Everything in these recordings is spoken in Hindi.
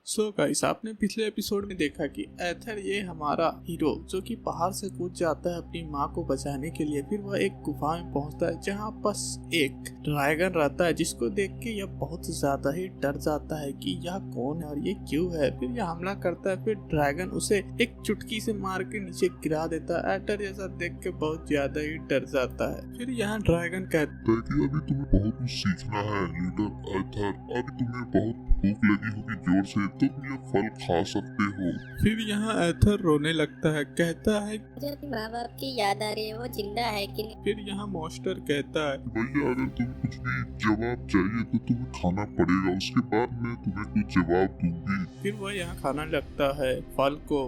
सो गाइस, आपने पिछले एपिसोड में देखा कि एथर ये हमारा हीरो जो कि पहाड़ से कूद जाता है अपनी माँ को बचाने के लिए। फिर वह एक गुफा में पहुंचता है जहाँ बस एक ड्रैगन रहता है, जिसको देख के यह बहुत ज्यादा ही डर जाता है कि यह कौन है और ये क्यों है। फिर यह हमला करता है। फिर ड्रैगन उसे एक चुटकी से मार के नीचे गिरा देता है। एथर जैसा देख के बहुत ज्यादा ही डर जाता है। फिर यहाँ ड्रैगन कहता है कि अभी तुम्हें बहुत कुछ सीखना है लीडर एथर। अभी तुम्हें बहुत भूख लगी होगी जोर से, तुम ये फल खा सकते हो। फिर यहाँ एथर रोने लगता है, कहता है मुझे अपने माँ बाप की याद आ रही है, वो जिंदा है कि नहीं। फिर यहाँ मॉन्स्टर कहता है भैया अगर तुम्हें कुछ भी जवाब चाहिए तो तुम्हें खाना पड़ेगा, उसके बाद मैं तुम्हें कुछ जवाब दूंगी। फिर वह यहाँ खाना लगता है फल को।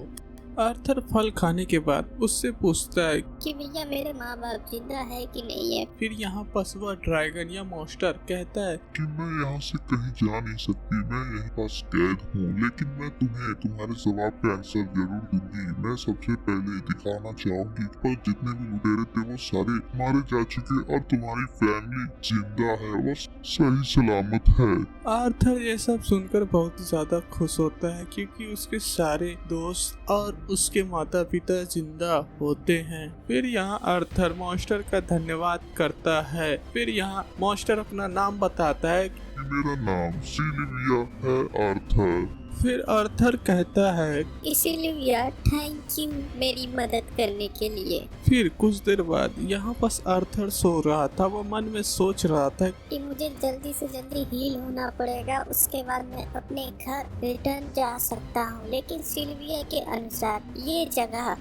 आर्थर फल खाने के बाद उससे पूछता है कि भैया मेरे माँ बाप जिंदा है कि नहीं है। फिर यहाँ पास वह ड्रैगन या मॉन्स्टर कहता है कि मैं यहाँ से कहीं जा नहीं सकती, मैं यहीं पास कैद हूँ, लेकिन मैं तुम्हें तुम्हारे जवाब का आंसर जरूर दूंगी। मैं सबसे पहले दिखाना चाहूंगी पर जितने भी लुटेरे थे वो सारे मारे जा चुके और तुम्हारी फैमिली जिंदा है, बस सही सलामत है। आर्थर ये सब सुनकर बहुत ज्यादा खुश होता है क्योंकि उसके सारे दोस्त और उसके माता पिता जिंदा होते हैं। फिर यहाँ आर्थर मॉन्स्टर का धन्यवाद करता है। फिर यहाँ मॉन्स्टर अपना नाम बताता है कि मेरा नाम सिल्विया है आर्थर। फिर आर्थर कहता है इसीलिए थैंक यू मेरी मदद करने के लिए। फिर कुछ देर बाद यहाँ पास आर्थर सो रहा था। वो मन में सोच रहा था कि मुझे जल्दी से जल्दी हील होना पड़ेगा, उसके बाद मैं अपने घर रिटर्न जा सकता हूँ। लेकिन सिल्विया के अनुसार ये जगह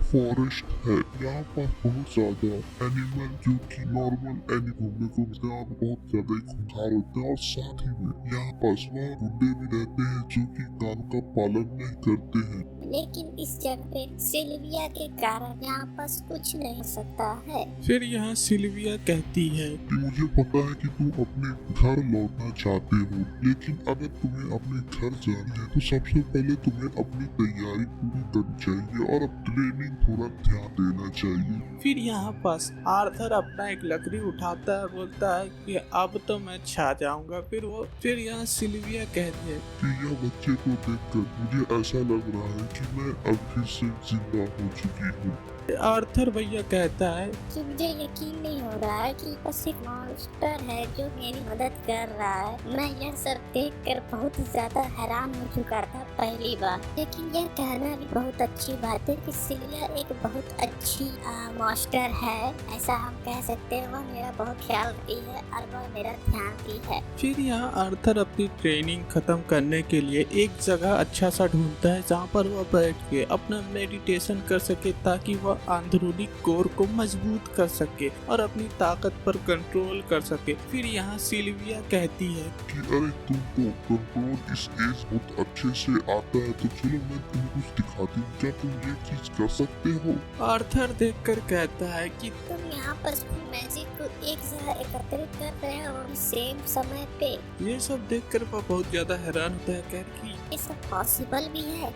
फॉरेस्ट है, यहाँ पर बहुत ज्यादा एनिमल जो कि नॉर्मल घूमने को मिलते हैं और बहुत ज्यादा ही खूंखार होते हैं, और साथ ही में यहाँ पास वह गुंडे भी रहते हैं जो कि कानून का पालन नहीं करते हैं। लेकिन इस जगह पे सिल्विया के कारण यहाँ पास कुछ नहीं सकता है। फिर यहाँ सिल्विया कहती है कि मुझे पता है कि तुम अपने घर लौटना चाहते हो, लेकिन अगर तुम्हें अपने घर जाना है तो सबसे पहले तुम्हें अपनी तैयारी पूरी करनी चाहिए और अब ट्रेनिंग थोड़ा ध्यान देना चाहिए। फिर यहाँ पास आर्थर अपना एक लकड़ी उठाता है, बोलता है कि अब तो मैं छा जाऊंगा। फिर यहाँ सिल्विया कहती है कि यह बच्चे को देखकर मुझे ऐसा लग रहा है कि मैं अब फिर से जिंदा हो चुकी हूँ। आर्थर भैया कहता है कि मुझे यकीन नहीं हो रहा है कि बस एक मॉन्स्टर है जो मेरी मदद कर रहा है। मैं यह सब देखकर बहुत ज्यादा हैरान हो चुका था पहली बार, लेकिन यह कहना भी बहुत अच्छी बात है कि सिल्विया एक बहुत अच्छी मॉन्स्टर है, ऐसा हम कह सकते हैं। वह मेरा बहुत ख्याल रखती है और वह मेरा ध्यान भी है। फिर यहाँ आर्थर अपनी ट्रेनिंग खत्म करने के लिए एक जगह अच्छा सा ढूंढता है जहाँ पर वह बैठ के अपना मेडिटेशन कर सके, ताकि वह अंदरूनी कोर को मजबूत कर सके और अपनी ताकत पर कंट्रोल कर सके। फिर यहाँ सिल्विया कहती है कि अरे तुमको कंट्रोल इस एज बहुत अच्छे से आता है, तो चलो मैं तुम्हें कुछ दिखाती हूँ, क्या तुम ये चीज कर सकते हो। आर्थर देखकर कहता है कि तुम यहाँ पर मैजिक को एक जगह एकत्रित कर रहे हो सेम समय पे। ये सब देखकर वह बहुत ज्यादा हैरान होता है, कह कि ये सब पॉसिबल भी है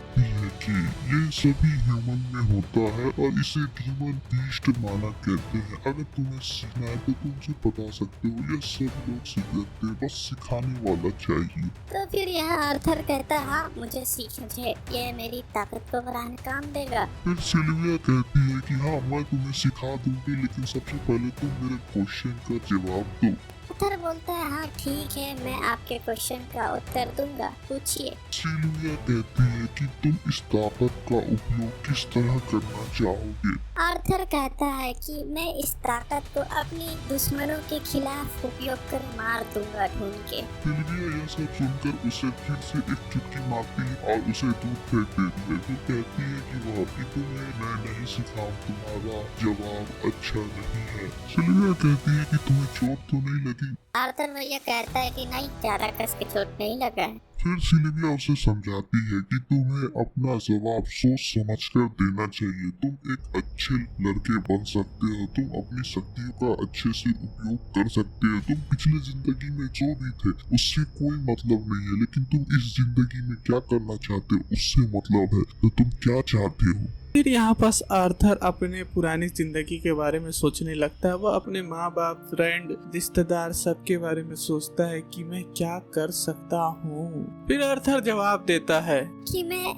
कि ये सभी ह्यूमन में होता है और इसे डीमन बीस्ट माना कहते हैं। अगर तुम्हें सीखना है तो तुम मुझे बता सकते हो, ये सब लोग सीख सकते हैं, बस सिखाने वाला चाहिए। तो फिर यह आर्थर कहता है हाँ मुझे सीखना, ये मेरी ताकत को बढ़ाने काम देगा। फिर सिल्विया कहती है कि हाँ मैं तुम्हें सिखा दूंगी, लेकिन सबसे पहले तुम मेरे क्वेश्चन का जवाब दो। आर्थर बोलता है हाँ ठीक है, मैं आपके क्वेश्चन का उत्तर दूंगा, पूछिए। सिल्विया कहती है कि तुम इस ताकत का उपयोग किस तरह करना चाहोगे। आर्थर कहता है कि मैं इस ताकत को अपने दुश्मनों के खिलाफ उपयोग कर मार दूंगा ढूंढ के। सिल्विया यह सब सुनकर उसे फिर से एक चुटकी मारती है और उसे दूर फेंक देती है। वो कहती है कि वह कि तुम्हें मैं नहीं सिखाऊं, तुम्हारा जवाब अच्छा नहीं है। सिल्विया कहती है कि तुम्हें चोट तो नहीं लगी। आर्थर भैया कहता है कि नहीं, ज्यादा कस के चोट नहीं लगा है। फिर सिल्विया उसे समझाती है कि तुम्हें अपना जवाब सोच समझकर देना चाहिए। तुम एक अच्छे लड़के बन सकते हो, तुम अपनी शक्तियों का अच्छे से उपयोग कर सकते हो। तुम पिछले जिंदगी में जो भी थे उससे कोई मतलब नहीं है, लेकिन तुम इस जिंदगी में क्या करना चाहते हो उससे मतलब है। तो तुम क्या चाहते हो। फिर यहाँ पास आर्थर अपने पुरानी जिंदगी के बारे में सोचने लगता है। वह अपने माँ बाप, फ्रेंड, रिश्तेदार सबके बारे में सोचता है कि मैं क्या कर सकता हूँ। फिर आर्थर जवाब देता है कि मैं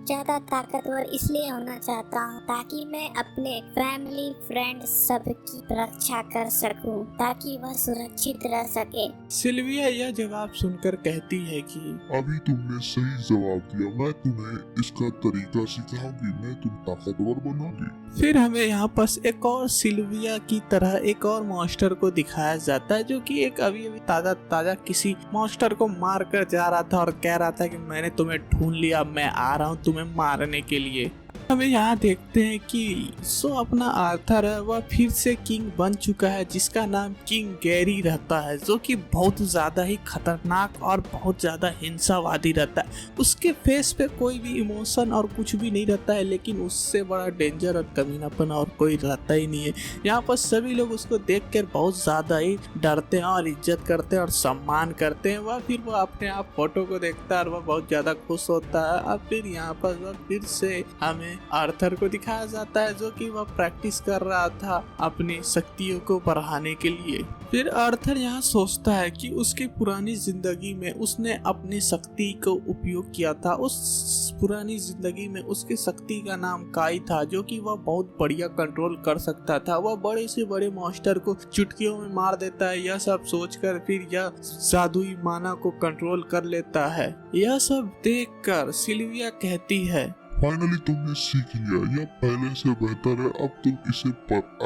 ज्यादा ताकतवर इसलिए होना चाहता हूँ ताकि मैं अपने फैमिली, फ्रेंड सबकी रक्षा कर सकूं, ताकि वह सुरक्षित रह सके। सिल्विया यह जवाब सुनकर कहती है कि अभी तुमने सही जवाब दिया, मैं तुम्हें इसका तरीका सिखाऊंगी, मैं तुम ताकतवर बनाऊंगी। फिर हमें यहाँ पास एक और सिल्विया की तरह एक और मॉन्स्टर को दिखाया जाता है, जो कि एक अभी ताजा किसी मॉन्स्टर को मार कर जा रहा था और कह रहा था कि मैंने तुम्हें ढूंढ लिया, मैं आ रहा हूँ तुम्हें मारने के लिए। हमें यहाँ देखते हैं कि अपना आर्थर है वह फिर से किंग बन चुका है, जिसका नाम किंग गैरी रहता है, जो कि बहुत ज्यादा ही खतरनाक और बहुत ज्यादा हिंसावादी रहता है। उसके फेस पे कोई भी इमोशन और कुछ भी नहीं रहता है, लेकिन उससे बड़ा डेंजर और कमीनापन और कोई रहता ही नहीं है। यहाँ पर सभी लोग उसको देख कर बहुत ज्यादा ही डरते हैं और इज्जत करते हैं और सम्मान करते हैं। वह अपने आप फोटो को देखता है और वह बहुत ज्यादा खुश होता है। और फिर यहाँ पर वह फिर से हमें आर्थर को दिखाया जाता है, जो कि वह प्रैक्टिस कर रहा था अपनी शक्तियों को बढ़ाने के लिए। फिर आर्थर यहाँ सोचता है कि उसकी पुरानी जिंदगी में उसने अपनी शक्ति को उपयोग किया था। उस पुरानी जिंदगी में उसकी शक्ति का नाम काई था, जो कि वह बहुत बढ़िया कंट्रोल कर सकता था। वह बड़े से बड़े मॉन्स्टर को चुटकियों में मार देता है। यह सब सोचकर फिर यह जादुई माना को कंट्रोल कर लेता है। यह सब देखकर सिल्विया कहती है, फाइनली तुमने सीख लिया, यह पहले से बेहतर है, अब तुम इसे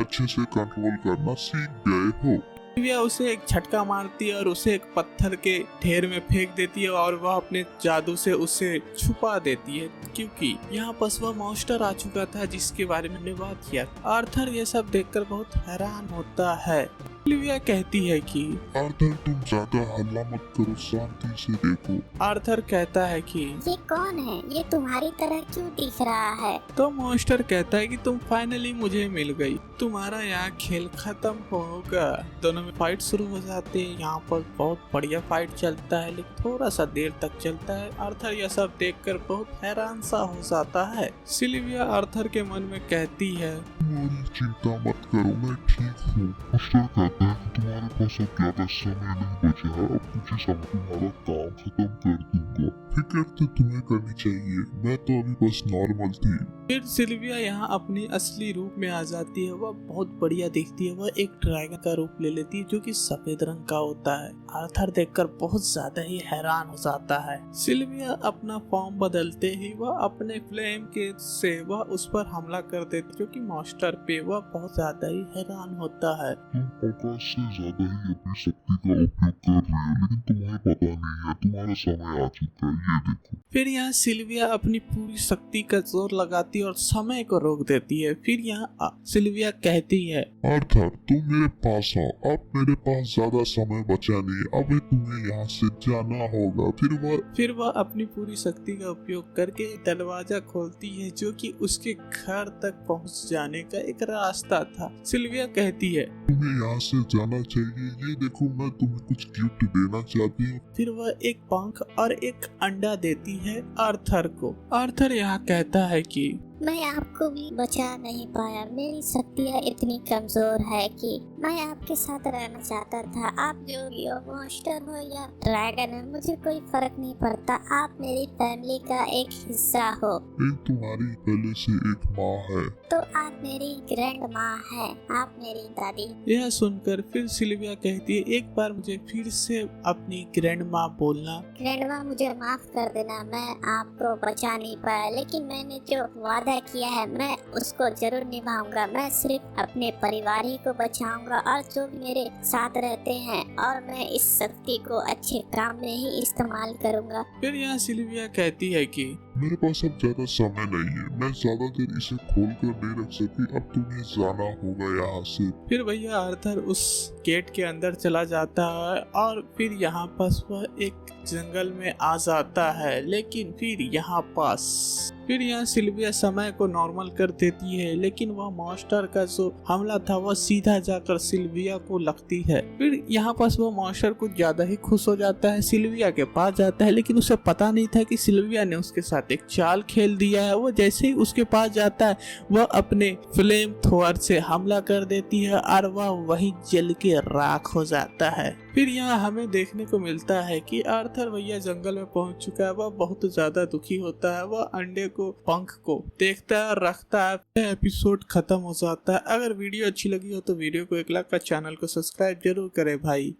अच्छे से कंट्रोल करना सीख गए हो। सिल्विया उसे एक झटका मारती है और उसे एक पत्थर के ढेर में फेंक देती है और वह अपने जादू से उसे छुपा देती है, क्योंकि यहाँ पर वह मॉन्स्टर आ चुका था जिसके बारे में हमने बात किया। आर्थर ये सब देखकर बहुत हैरान होता है। सिल्विया कहती है कि आर्थर तुम ज्यादा हल्ला मत करो, शांति से देखो। आर्थर कहता है कि ये कौन है, ये तुम्हारी तरह क्यों दिख रहा है? तो मॉन्स्टर कहता है कि तुम फाइनली मुझे मिल गई, तुम्हारा यहाँ खेल खत्म होगा। दोनों में फाइट शुरू हो जाते हैं। यहाँ पर बहुत बढ़िया फाइट चलता है, लेकिन थोड़ा सा देर तक चलता है। आर्थर यह सब देखकर बहुत हैरान सा हो जाता है। सिल्विया आर्थर के मन में कहती है, तुम्हारी चिंता मत करो, मैं ठीक हूँ। मॉन्स्टर कहता है कि तुम्हारे पास अब ज्यादा समय नहीं बचा है, अब कुछ ही समय तुम्हारा काम खत्म कर दूंगा। फिक्र तो तुम्हें करनी चाहिए, मैं तो अभी बस नॉर्मल थी। फिर सिल्विया यहाँ अपनी असली रूप में आ जाती है। वह बहुत बढ़िया दिखती है। वह एक ड्रैगन का रूप ले लेती है, जो कि सफेद रंग का होता है। आर्थर देखकर बहुत ज्यादा ही हैरान हो जाता है। सिल्विया अपना फॉर्म बदलते ही वह अपने फ्लेम के से वह उस पर हमला कर देती, जो कि मॉन्स्टर पे वह बहुत ज्यादा ही हैरान होता है। तुम आकाश से ज्यादा ही अपनी शक्ति का उपयोग कर रहे हो, लेकिन तुम्हें पता नहीं है तुम्हारा समय आ चुका है, ये देखो। फिर यहाँ सिल्विया अपनी पूरी शक्ति का जोर लगाती है और समय को रोक देती है। फिर यहाँ सिल्विया कहती है, आर्थर तुम मेरे पास आओ, अब मेरे पास ज्यादा समय बचा नहीं, अब तुम्हें यहाँ से जाना होगा। फिर वह अपनी पूरी शक्ति का उपयोग करके दरवाजा खोलती है, जो कि उसके घर तक पहुँच जाने का एक रास्ता था। सिल्विया कहती है, तुम्हें यहाँ से जाना चाहिए, ये देखो मैं तुम्हें कुछ गिफ्ट देना चाहती हूँ। फिर वह एक पंख और एक अंडा देती है आर्थर को। आर्थर यहाँ कहता है कि मैं आपको भी बचा नहीं पाया, मेरी शक्तियाँ इतनी कमजोर है कि मैं आपके साथ रहना चाहता था। आप जो भी हो, मॉन्स्टर हो या ड्रैगन हो, मुझे कोई फर्क नहीं पड़ता। आप मेरी फैमिली का एक हिस्सा हो। एक तुम्हारी पहले से एक माँ है, तो आप मेरी ग्रैंड माँ है, आप मेरी दादी। यह सुनकर फिर सिल्विया कहती है, एक बार मुझे फिर से अपनी ग्रैंड माँ बोलना। ग्रैंड माँ मुझे माफ कर देना, मैं आपको बचा नहीं पाया, लेकिन मैंने जो वादा किया है मैं उसको जरूर निभाऊंगा। मैं सिर्फ अपने परिवार ही को बचाऊंगा और जो मेरे साथ रहते हैं, और मैं इस शक्ति को अच्छे काम में ही इस्तेमाल करूंगा। फिर यहाँ सिल्विया कहती है कि मेरे पास अब ज्यादा समय नहीं है, मैं ज्यादा देर इसे खोल कर नहीं रख सकती, अब तुम्हें जाना होगा यहाँ से। फिर भैया आर्थर उस गेट के अंदर चला जाता है और फिर यहाँ पास वह एक जंगल में आ जाता है। लेकिन फिर यहाँ सिल्विया समय को नॉर्मल कर देती है, लेकिन वह मॉन्स्टर का जो हमला था वह सीधा जाकर सिल्विया को लगती है। फिर यहाँ पास वह मॉन्स्टर कुछ ज्यादा ही खुश हो जाता है, सिल्विया के पास जाता है, लेकिन उसे पता नहीं था कि सिल्विया ने उसके साथ साथ एक चाल खेल दिया है। वो जैसे ही उसके पास जाता है वह अपने फ्लेम थ्रोअर से हमला कर देती है और वह वहीं जल के राख हो जाता है। फिर यहाँ हमें देखने को मिलता है कि आर्थर भैया जंगल में पहुंच चुका है। वह बहुत ज्यादा दुखी होता है। वह अंडे को, पंख को देखता है और रखता है। एपिसोड खत्म हो जाता है। अगर वीडियो अच्छी लगी हो तो वीडियो को एक लाइक और चैनल को सब्सक्राइब जरूर करें भाई।